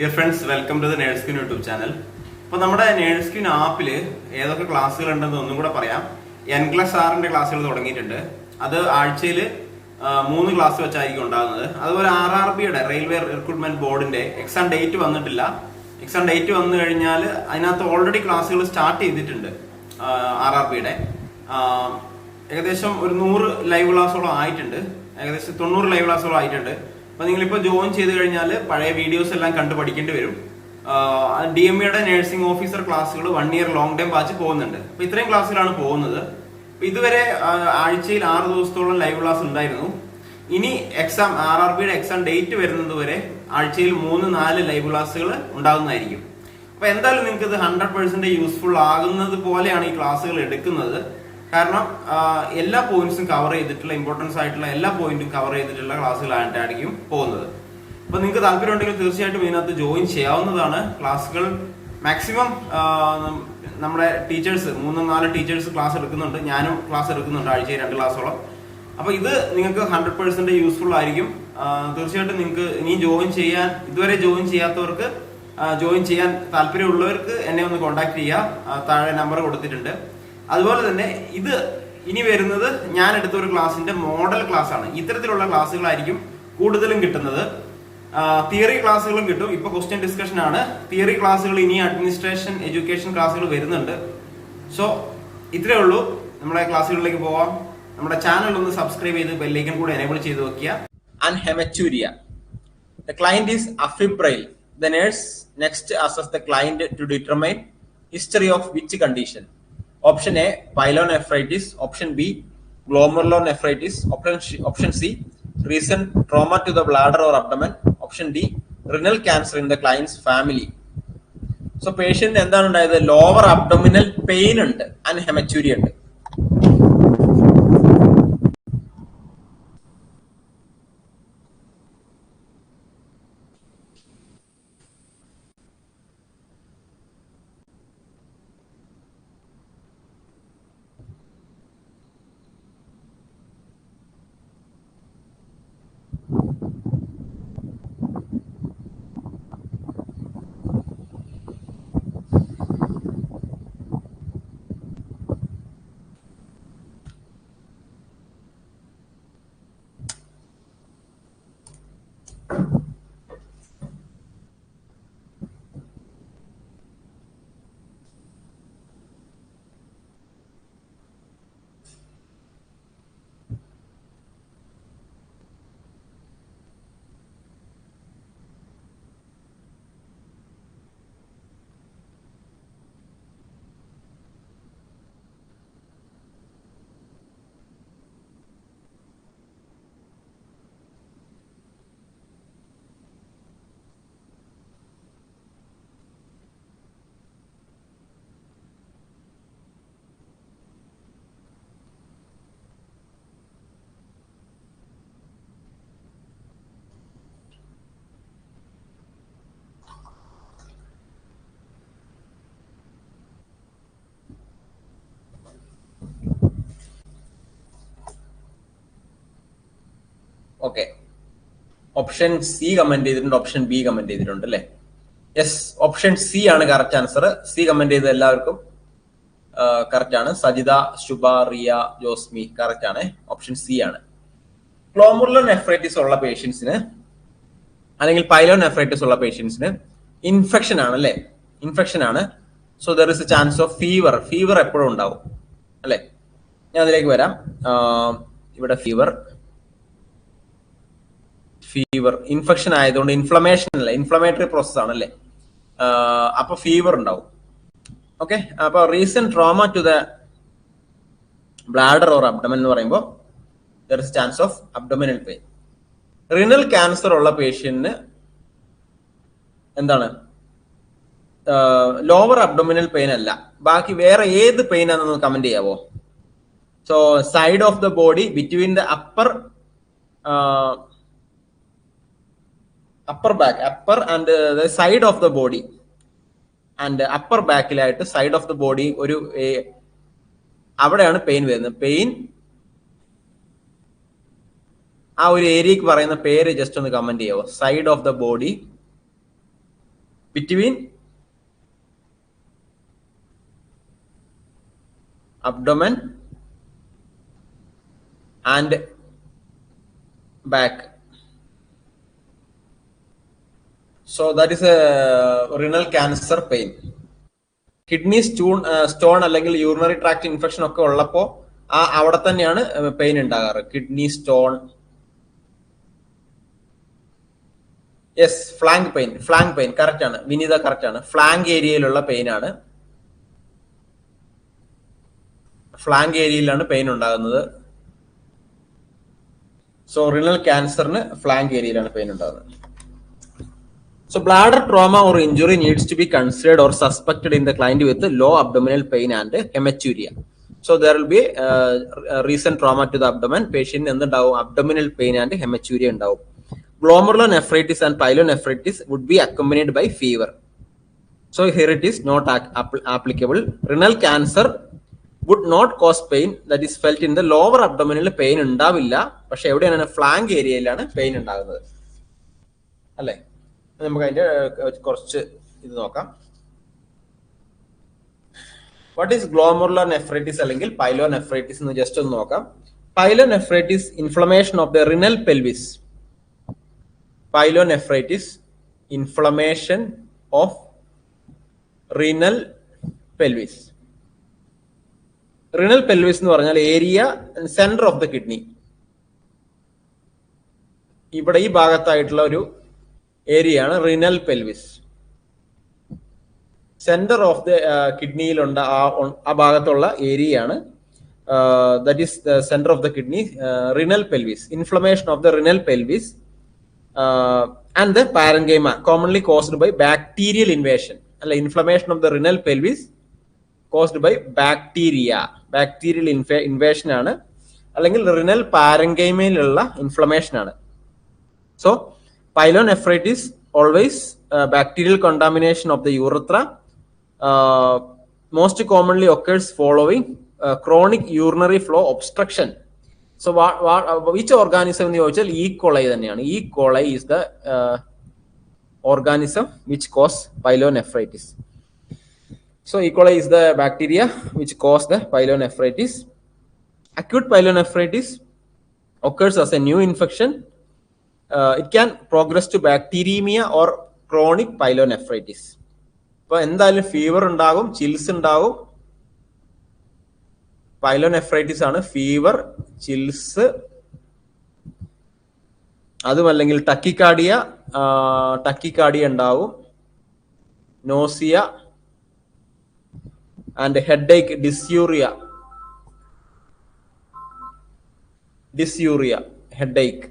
Dear friends, welcome to the Nerdskin YouTube channel. Now, we have Nerdskin app. We have classes. Nclex RN classes. That's three classes. That's RRB Railway Recruitment Board exam date. Exam date already classes started. RRB. ഏകദേശം ഒരു 100 live ക്ലാസ്സോളം ആയിട്ടുണ്ട്. ഏകദേശം 90 live ക്ലാസ്സോളം ആയിട്ടുണ്ട്. അപ്പോൾ നിങ്ങൾ ഇപ്പോൾ join ചെയ്തു കഴിഞ്ഞാൽ പഴയ വീഡിയോസ് എല്ലാം കണ്ടു പഠിക്കേണ്ടി വരും. DMEയുടെ നഴ്സിംഗ് ഓഫീസർ ക്ലാസ്സുകൾ 1 ഇയർ ലോങ് ടൈം ബാച്ച് പോകുന്നുണ്ട്. അപ്പോൾ ഇത്രയും ക്ലാസ്സുകളാണ് പോകുന്നത്. ഇതുവരെ ആഴ്ചയിൽ 6 ദിവസത്തോളം ലൈവ് ക്ലാസ് ഉണ്ടായിരുന്നു. ഇനി എക്സാം RRBയുടെ എക്സാം ഡേറ്റ് വരുന്നത് വരെ ആഴ്ചയിൽ 3-4 ലൈവ് ക്ലാസ്സുകൾ ഉണ്ടാകുന്നതായിരിക്കും. അപ്പോൾ എന്തായാലും നിങ്ങൾക്ക് ഇത് 100% യൂസ്ഫുൾ ആകുന്നത് പോലെയാണ് ഈ ക്ലാസ്സുകൾ എടുക്കുന്നത്. കാരണം എല്ലാ പോയിന്റ്സും കവർ ചെയ്തിട്ടുള്ള ഇമ്പോർട്ടൻസ് ആയിട്ടുള്ള എല്ലാ പോയിന്റും കവർ ചെയ്തിട്ടുള്ള ക്ലാസ്സുകളായിട്ടായിരിക്കും പോകുന്നത്. അപ്പൊ നിങ്ങൾക്ക് താല്പര്യം ഉണ്ടെങ്കിൽ തീർച്ചയായിട്ടും ഇതിനകത്ത് ജോയിൻ ചെയ്യാവുന്നതാണ്. ക്ലാസ്സുകൾ മാക്സിമം നമ്മുടെ ടീച്ചേഴ്സ് 3-4 ടീച്ചേഴ്സ് ക്ലാസ് എടുക്കുന്നുണ്ട്. ഞാനും ക്ലാസ് എടുക്കുന്നുണ്ട് ആഴ്ചയിൽ 2 ക്ലാസ്സോളം. അപ്പൊ ഇത് നിങ്ങൾക്ക് 100% യൂസ്ഫുൾ ആയിരിക്കും. തീർച്ചയായിട്ടും നിങ്ങൾക്ക് ഇനി ഇതുവരെ ജോയിൻ ചെയ്യാത്തവർക്ക് ജോയിൻ ചെയ്യാൻ താല്പര്യമുള്ളവർക്ക് എന്നെ ഒന്ന് കോൺടാക്ട് ചെയ്യാം. താഴെ നമ്പർ കൊടുത്തിട്ടുണ്ട്. അതുപോലെ തന്നെ ഇത് ഇനി വരുന്നത് ഞാൻ എടുത്ത ഒരു ക്ലാസിന്റെ മോഡൽ ക്ലാസ് ആണ്. ഇത്തരത്തിലുള്ള ക്ലാസ്സുകളായിരിക്കും കൂടുതലും കിട്ടുന്നത്. തിയറി ക്ലാസ്സുകളും കിട്ടും. ഇപ്പൊ ക്വസ്റ്റ്യൻ ഡിസ്കഷൻ ആണ്. തിയറി ക്ലാസ്സുകൾ ഇനി അഡ്മിനിസ്ട്രേഷൻ എഡ്യൂക്കേഷൻ ക്ലാസ്സുകൾ വരുന്നുണ്ട്. സോ ഇത്രയേ ഉള്ളൂ. നമ്മുടെ ക്ലാസ്സുകളിലേക്ക് പോവാം. നമ്മുടെ ചാനൽ ഒന്ന് സബ്സ്ക്രൈബ് ചെയ്ത് ബെല്ലൈക്കൺ കൂടെ എനേബിൾ ചെയ്ത് വെക്കുക. And hematuria. The client is afebrile. The nurse next assess the client to determine history of which condition. Option A, pyelonephritis. Option B, glomerulonephritis. Option C, recent trauma to the bladder or abdomen. Option D, renal cancer in the client's family. So patient എന്താണ് ഉണ്ടായത്? Lower abdominal pain ഉണ്ട് and ഹെമച്യൂരിയ ഉണ്ട്. Okay, option C comment ചെയ്തിട്ടുണ്ട്, option B comment ചെയ്തിട്ടുണ്ട് അല്ലെ? Yes, option C ആണ് correct answer. C comment ചെയ്ത എല്ലാവർക്കും കറക്റ്റ് ആണ്. സജിത, ശുഭ, റിയ, ജോസ്മി കറക്റ്റ് ആണ്. ഓപ്ഷൻ സി ആണ്. ഗ്ലോമെറുലോനെഫ്രൈറ്റിസ് ഉള്ള പേഷ്യൻസിന് അല്ലെങ്കിൽ പൈലോനെഫ്രൈറ്റിസ് ഉള്ള പേഷ്യൻസിന് ഇൻഫെക്ഷൻ ആണ് അല്ലെ? ഇൻഫെക്ഷൻ ആണ്. So there is a chance of fever. Fever എപ്പോഴും ഉണ്ടാവും അല്ലെ? ഞാൻ അതിലേക്ക് വരാം. ഇവിടെ ഫീവർ ഇൻഫെക്ഷൻ ആയതുകൊണ്ട് ഇൻഫ്ലമേഷൻ അല്ല, ഇൻഫ്ലമേറ്ററി പ്രോസസ് ആണല്ലേ. അപ്പൊ ഫീവർ ഉണ്ടാവും. ഓക്കെ, അപ്പൊ recent trauma to the bladder or abdomen എന്ന് പറയുമ്പോൾ there is chance of abdominal pain. Renal cancer ഉള്ള പേഷ്യന്റിന് എന്താണ്? ലോവർ അബ്ഡോമിനൽ പെയിൻ അല്ല, ബാക്കി വേറെ ഏത് പെയിൻ ആണെന്ന് കമന്റ് ചെയ്യാവോ? So side of the body between the upper back, upper and the side of the body and upper backലായിട്ട് സൈഡ് ഓഫ് ദ ബോഡി ഒരു അവിടെയാണ് പെയിൻ വരുന്നത്. പെയിൻ ആ ഒരു ഏരിയക്ക് പറയുന്ന പേര് ജസ്റ്റ് ഒന്ന് കമന്റ് ചെയ്യാവോ? Side of the body between abdomen and back. So that is a renal cancer pain. Kidney stone അല്ലെങ്കിൽ യൂറിനറി ട്രാക്ട് ഇൻഫെക്ഷൻ ഒക്കെ ഉള്ളപ്പോൾ അവിടെ തന്നെയാണ് പെയിൻ ഉണ്ടാകാറ്. Kidney stone. Yes, flank pain correct ആണ്. വിനീത കറക്റ്റ് ആണ്. ഫ്ലാങ്ക് ഏരിയയിലുള്ള പെയിൻ ആണ്. ഫ്ലാങ്ക് ഏരിയയിലാണ് പെയിൻ ഉണ്ടാകുന്നത്. സോ റിനൽ ക്യാൻസറിന് ഫ്ലാങ്ക് ഏരിയയിലാണ് പെയിൻ ഉണ്ടാകുന്നത്. So bladder trauma or injury needs to be considered or suspected in the client with low abdominal pain and hematuria. So there will be recent trauma to the abdomen. Patient in the abdominal pain and hematuria and glomerulonephritis and pyelonephritis would be accompanied by fever. So here it is not applicable. Renal cancer would not cause pain that is felt in the lower abdominal pain ഉണ്ടാവില്ല. പക്ഷെ എവിടെയാണ് flank ഏരിയയിലാണ് pain ഉണ്ടാകുന്നത് അല്ലേ? നമുക്ക് അതിന്റെ കുറച്ച് ഇത് നോക്കാം. വാട്ട് ഈസ് ഗ്ലോമെറുലോനെഫ്രൈറ്റിസ് അല്ലെങ്കിൽ പൈലോനെഫ്രൈറ്റിസ് എന്ന് ജസ്റ്റ് ഒന്ന് നോക്കാം. Pyelonephritis inflammation of the renal pelvis. Pyelonephritis inflammation of renal pelvis. Renal pelvis എന്ന് പറഞ്ഞാൽ area centre of the kidney. ഇവിടെ ഈ ഭാഗത്തായിട്ടുള്ള ഒരു ഏരിയയാണ് renal pelvis. Centre of the കിഡ്നിയിലുണ്ട് ആ ഭാഗത്തുള്ള ഏരിയയാണ്. That is the centre of the kidney, renal pelvis. Inflammation of the renal pelvis and the parenchyma commonly caused by bacterial invasion. അല്ല, inflammation of the renal pelvis caused by bacterial invasion ആണ്, അല്ലെങ്കിൽ renal പാരൻകൈമയിലുള്ള inflammation ആണ്. So pyelonephritis always bacterial contamination of the urethra. Most commonly occurs following chronic urinary flow obstruction. So which organism എന്ന് ചോദിച്ചാൽ E. coli തന്നെയാണ്. E. coli is the organism which cause pyelonephritis. So E. coli is the bacteria which cause the pyelonephritis. Acute pyelonephritis occurs as a new infection. It can progress to bacteremia or chronic pyelonephritis. അപ്പോൾ എന്തായാലും fever ഉണ്ടാകും, chills ഉണ്ടാകും. Pyelonephritis ആണ് fever, chills, അതുമല്ലെങ്കിൽ tachycardia ഉണ്ടാവും, nausea and headache, ഡിസ്യൂറിയ, headache.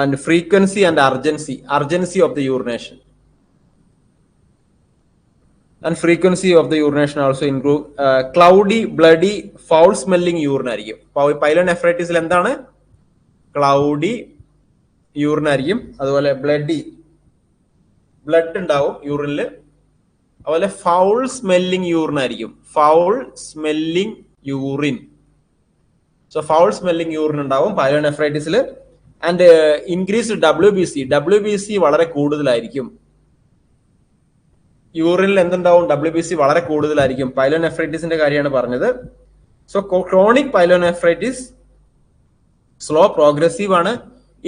And frequency and urgency of the urination. And frequency of the urination also include cloudy, bloody, foul smelling urine ആയിരിക്കും. പൈലോനെഫ്രൈറ്റിസിൽ എന്താണ്? Cloudy urine ആയിരിക്കും. അതുപോലെ blood ഉണ്ടാവും യൂറിനിൽ. അതുപോലെ ഫൗൾ സ്മെല്ലിംഗ് യൂറിൻ ആയിരിക്കും. Foul smelling urine. So foul smelling urine ഉണ്ടാവും പൈലോനെഫ്രൈറ്റിസിൽ. And increased WBC വളരെ കൂടുതലായിരിക്കും. യൂറിനിൽ എന്തുണ്ടാവും? WBC വളരെ കൂടുതലായിരിക്കും. പൈലോനെഫ്രൈറ്റിസിന്റെ കാര്യമാണ് പറഞ്ഞത്. So chronic pyelonephritis slow progressive ആണ്.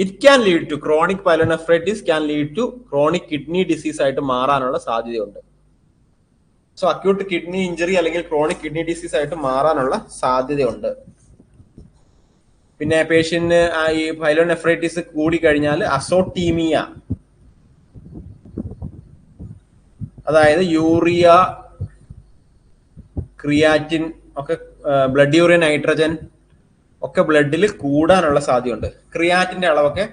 It can lead to chronic pyelonephritis can lead to chronic kidney disease ആയിട്ട് മാറാനുള്ള സാധ്യതയുണ്ട്. സോ അക്യൂട്ട് കിഡ്നി ഇഞ്ചറി അല്ലെങ്കിൽ ക്രോണിക് കിഡ്നി ഡിസീസ് ആയിട്ട് മാറാനുള്ള സാധ്യതയുണ്ട്. പിന്നെ പേഷ്യന്റിന് ഈ പൈലോനെഫ്രൈറ്റിസ് കൂടി കഴിഞ്ഞാൽ അസോട്ടീമിയ, അതായത് യൂറിയ, ക്രിയാറ്റിൻ ഒക്കെ, ബ്ലഡ് യൂറിയ നൈട്രജൻ ഒക്കെ ബ്ലഡിൽ കൂടാനുള്ള സാധ്യതയുണ്ട്. ക്രിയാറ്റിന്റെ അളവൊക്കെ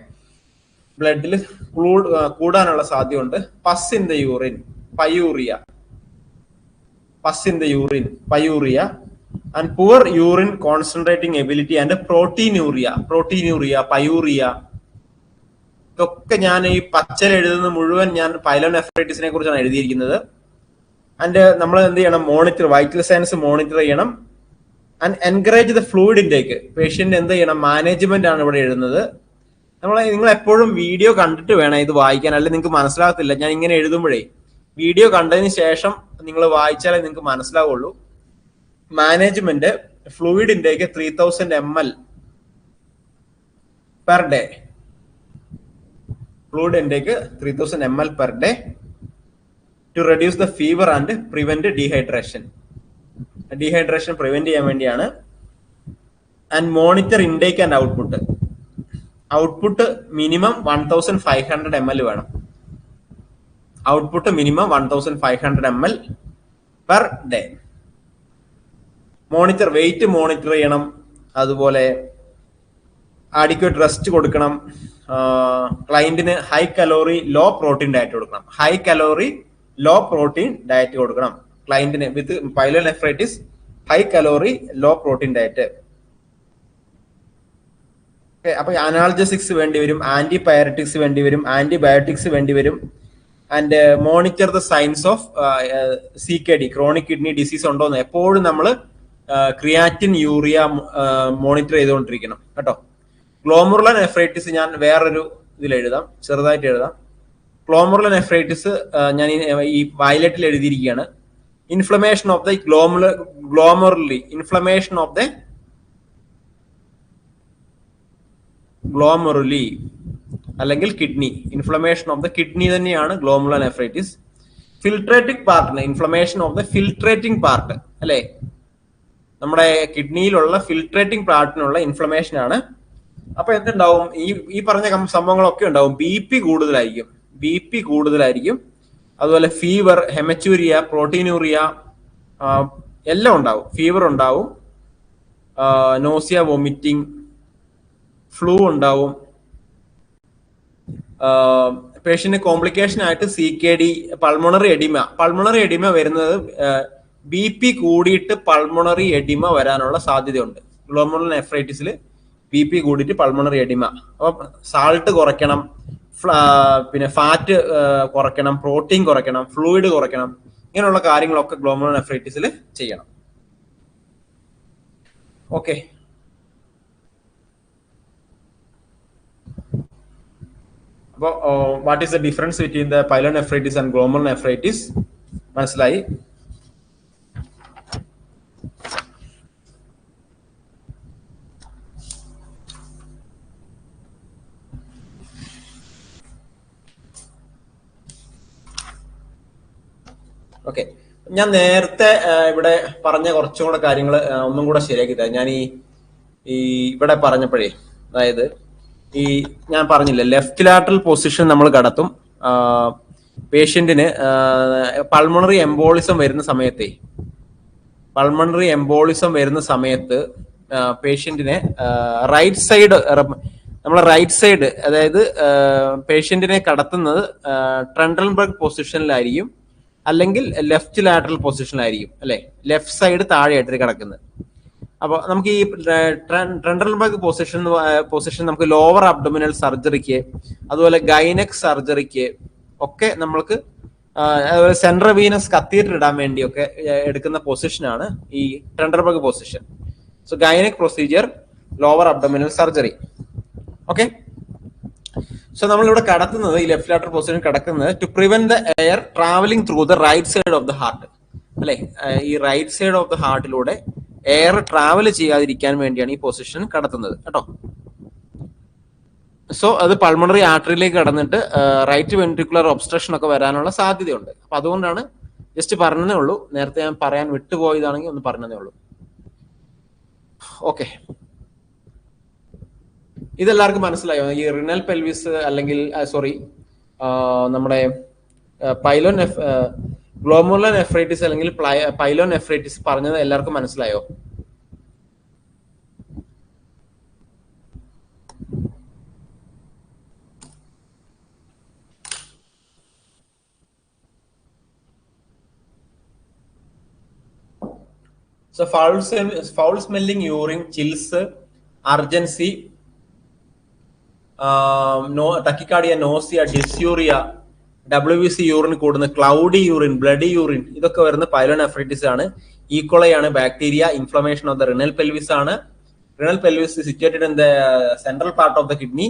ബ്ലഡിൽ കൂടാനുള്ള സാധ്യതയുണ്ട്. Pus in the urine, pyuria and poor urine concentrating ability and proteinuria, pyuria. ഇതൊക്കെ ഞാൻ ഈ പച്ചൽ എഴുതുന്ന മുഴുവൻ ഞാൻ പൈലോനെഫ്രൈറ്റിസിനെ കുറിച്ചാണ് എഴുതിയിരിക്കുന്നത്. ആൻഡ് നമ്മൾ എന്ത് ചെയ്യണം? വൈറ്റൽ സയൻസ് മോണിറ്റർ ചെയ്യണം. And encourage the fluid intake. Patient എന്ത് ചെയ്യണം? മാനേജ്മെന്റ് ആണ് ഇവിടെ എഴുതുന്നത്. നിങ്ങൾ എപ്പോഴും വീഡിയോ കണ്ടിട്ട് വേണം ഇത് വായിക്കാൻ, അല്ലെങ്കിൽ നിങ്ങൾക്ക് മനസ്സിലാകത്തില്ല. ഞാൻ ഇങ്ങനെ എഴുതുമ്പോഴേ വീഡിയോ കണ്ടതിന് ശേഷം നിങ്ങൾ വായിച്ചാലേ നിങ്ങൾക്ക് മനസ്സിലാവുള്ളൂ. Management fluid intake 3000 ml per day. Fluid intake 3000 ml per day to reduce the fever and prevent dehydration. Dehydration prevent ചെയ്യാൻ വേണ്ടിയാണ്. And monitor intake and output. Output minimum 1500 ml വേണം. Output minimum 1500 ml per day. Monitor, weight monitor ചെയ്യണം. അതുപോലെ adequate rest കൊടുക്കണം. ക്ലയന്റിന് high calorie low protein diet കൊടുക്കണം. High calorie low protein diet കൊടുക്കണം ക്ലയന്റിന് with pyelonephritis. High calorie low protein diet. അപ്പൊ analgesics വേണ്ടി വരും, ആന്റിപയററ്റിക്സ് വേണ്ടി വരും, ആന്റിബയോട്ടിക്സ് വേണ്ടി വരും. And monitor the signs of CKD, chronic kidney disease ഉണ്ടോന്ന് എപ്പോഴും നമ്മൾ ക്രിയാറ്റിൻ, യൂറിയ മോണിറ്റർ ചെയ്തുകൊണ്ടിരിക്കണം കേട്ടോ. ഗ്ലോമെറുലോനെഫ്രൈറ്റിസ് ഞാൻ വേറൊരു ഇതിൽ എഴുതാം, ചെറുതായിട്ട് എഴുതാം. ഗ്ലോമെറുലോനെഫ്രൈറ്റിസ് ഞാൻ ഈ വയലറ്റിൽ എഴുതിയിരിക്കുകയാണ്. Inflammation of the inflammation of the glomeruli അല്ലെങ്കിൽ kidney. Inflammation of the kidney തന്നെയാണ് ഗ്ലോമെറുലോനെഫ്രൈറ്റിസ്. ഫിൽട്രേറ്റിംഗ് പാർട്ടിന് inflammation of the filtrating part അല്ലെ, നമ്മുടെ കിഡ്നിയിലുള്ള ഫിൽട്രേറ്റിംഗ് പാർട്ടിനുള്ള ഇൻഫ്ലമേഷൻ ആണ്. അപ്പൊ എന്തുണ്ടാവും, ഈ പറഞ്ഞ സംഭവങ്ങളൊക്കെ ഉണ്ടാവും. BP കൂടുതലായിരിക്കും. അതുപോലെ ഫീവർ, ഹെമച്യൂരിയ, പ്രോട്ടീനൂറിയ എല്ലാം ഉണ്ടാവും. ഫീവർ ഉണ്ടാവും, നോസിയ, വോമിറ്റിംഗ്, ഫ്ലൂ ഉണ്ടാവും. പേഷ്യന്റ് കോംപ്ലിക്കേഷൻ ആയിട്ട് CKD, പൾമണറി എഡിമ വരുന്നത് BP കൂടിയിട്ട് പൾമണറി എഡിമ വരാനുള്ള സാധ്യതയുണ്ട്. ഗ്ലോമെറുലോനെഫ്രൈറ്റിസിൽ BP കൂടിയിട്ട് പൾമണറി എഡിമ. അപ്പൊ സാൾട്ട് കുറയ്ക്കണം, പിന്നെ ഫാറ്റ് കുറയ്ക്കണം, പ്രോട്ടീൻ കുറയ്ക്കണം, ഫ്ലൂയിഡ് കുറയ്ക്കണം. ഇങ്ങനെയുള്ള കാര്യങ്ങളൊക്കെ ഗ്ലോമെറുലോനെഫ്രൈറ്റിസിൽ ചെയ്യണം. ഓക്കെ, അപ്പോൾ what is the difference between the pyelonephritis and glomerulonephritis മനസ്സിലായി. ഓക്കെ, ഞാൻ നേരത്തെ ഇവിടെ പറഞ്ഞ കുറച്ചും കൂടെ കാര്യങ്ങൾ ഒന്നും കൂടെ ശരിയാക്കി തരാം. ഞാൻ ഈ ഇവിടെ പറഞ്ഞപ്പോഴേ, അതായത് ഞാൻ പറഞ്ഞില്ലേ, ലെഫ്റ്റ് ലാറ്ററൽ പൊസിഷൻ നമ്മൾ കടത്തും. പേഷ്യന്റിന് പൾമണറി എംബോളിസം വരുന്ന സമയത്ത് പേഷ്യന്റിനെ റൈറ്റ് സൈഡ് അതായത് പേഷ്യന്റിനെ കടത്തുന്നത് ട്രെൻഡൽബർഗ് പൊസിഷനിലായിരിക്കും, അല്ലെങ്കിൽ ലെഫ്റ്റ് ലാറ്ററൽ പൊസിഷനിലായിരിക്കും അല്ലെ. ലെഫ്റ്റ് സൈഡ് താഴെയായിട്ട് കിടക്കുന്നത്. അപ്പൊ നമുക്ക് ഈ ട്രെൻഡൽബർഗ് പൊസിഷൻ നമുക്ക് ലോവർ അബ്ഡോമിനൽ സർജറിക്ക്, അതുപോലെ ഗൈനക് സർജറിക്ക് ഒക്കെ നമ്മൾക്ക്, അതുപോലെ സെൻട്രൽ വീനസ് കത്തീറ്റർ ഇടാൻ വേണ്ടിയൊക്കെ എടുക്കുന്ന പൊസിഷനാണ് ഈ Trendelenburg position. So gynaec procedure, lower abdominal surgery. Okay, so നമ്മളിവിടെ കടത്തുന്നത്, ഈ ലെഫ്റ്റ് ലാറ്ററൽ പൊസിഷൻ കിടക്കുന്നത് to prevent the air travelling through the right side of the heart അല്ലെ. ഈ റൈറ്റ് സൈഡ് ഓഫ് ദ ഹാർട്ടിലൂടെ എയർ ട്രാവൽ ചെയ്യാതിരിക്കാൻ വേണ്ടിയാണ് ഈ പൊസിഷൻ കടത്തുന്നത് കേട്ടോ. സോ അത് പൾമണറി ആർട്ടറിയിലേക്ക് കടന്നിട്ട് റൈറ്റ് വെൻട്രിക്കുലർ ഒബ്സ്ട്രക്ഷൻ ഒക്കെ വരാനുള്ള സാധ്യതയുണ്ട്. അപ്പൊ അതുകൊണ്ടാണ് ജസ്റ്റ് പറഞ്ഞതേ ഉള്ളൂ. നേരത്തെ ഞാൻ പറയാൻ വിട്ടുപോയതാണെങ്കിൽ ഒന്ന് പറഞ്ഞതേ ഉള്ളൂ. ഓക്കെ, ഇതെല്ലാവർക്കും മനസ്സിലായോ? ഈ റിനൽ പെൽവിസ് അല്ലെങ്കിൽ നമ്മുടെ ഗ്ലോമെറുലോനെഫ്രൈറ്റിസ് അല്ലെങ്കിൽ പൈലോനെഫ്രൈറ്റിസ് പറഞ്ഞത് എല്ലാവർക്കും മനസ്സിലായോ? So foul smelling urine, chills, urgency, tachycardia, nausea, dysuria, WBC urine കൂടുന്ന, ക്ലൗഡി യൂറിൻ, ബ്ലഡി യൂറിൻ, ഇതൊക്കെ വരുന്ന പൈലോനെഫ്രൈറ്റിസ് ആണ്. ഈക്കോളൈ ആണ് bacteria. Inflammation of the renal pelvis ആണ്. Renal pelvis situated in the central part of the kidney.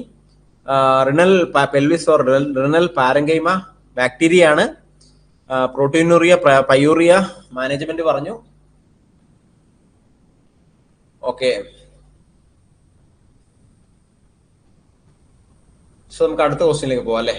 Renal pelvis or renal parenchyma bacteria ആണ്. Proteinuria pyuria management പറഞ്ഞു. Okay, so നമുക്ക് അടുത്ത ക്വസ്റ്റ്യനിലേക്ക് പോവാം അല്ലേ.